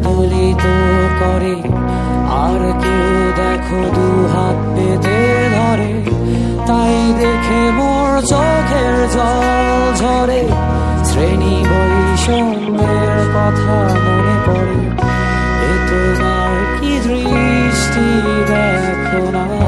উদ্দোলিত করে, আর কেউ দেখো দু হাত পেতে ধরে। তাই দেখে মোর চোখের জল ঝরে, শ্রেণী বৈষম্যের কথা মনে পড়ে। এ তোমার কি দৃষ্টি দেখো না।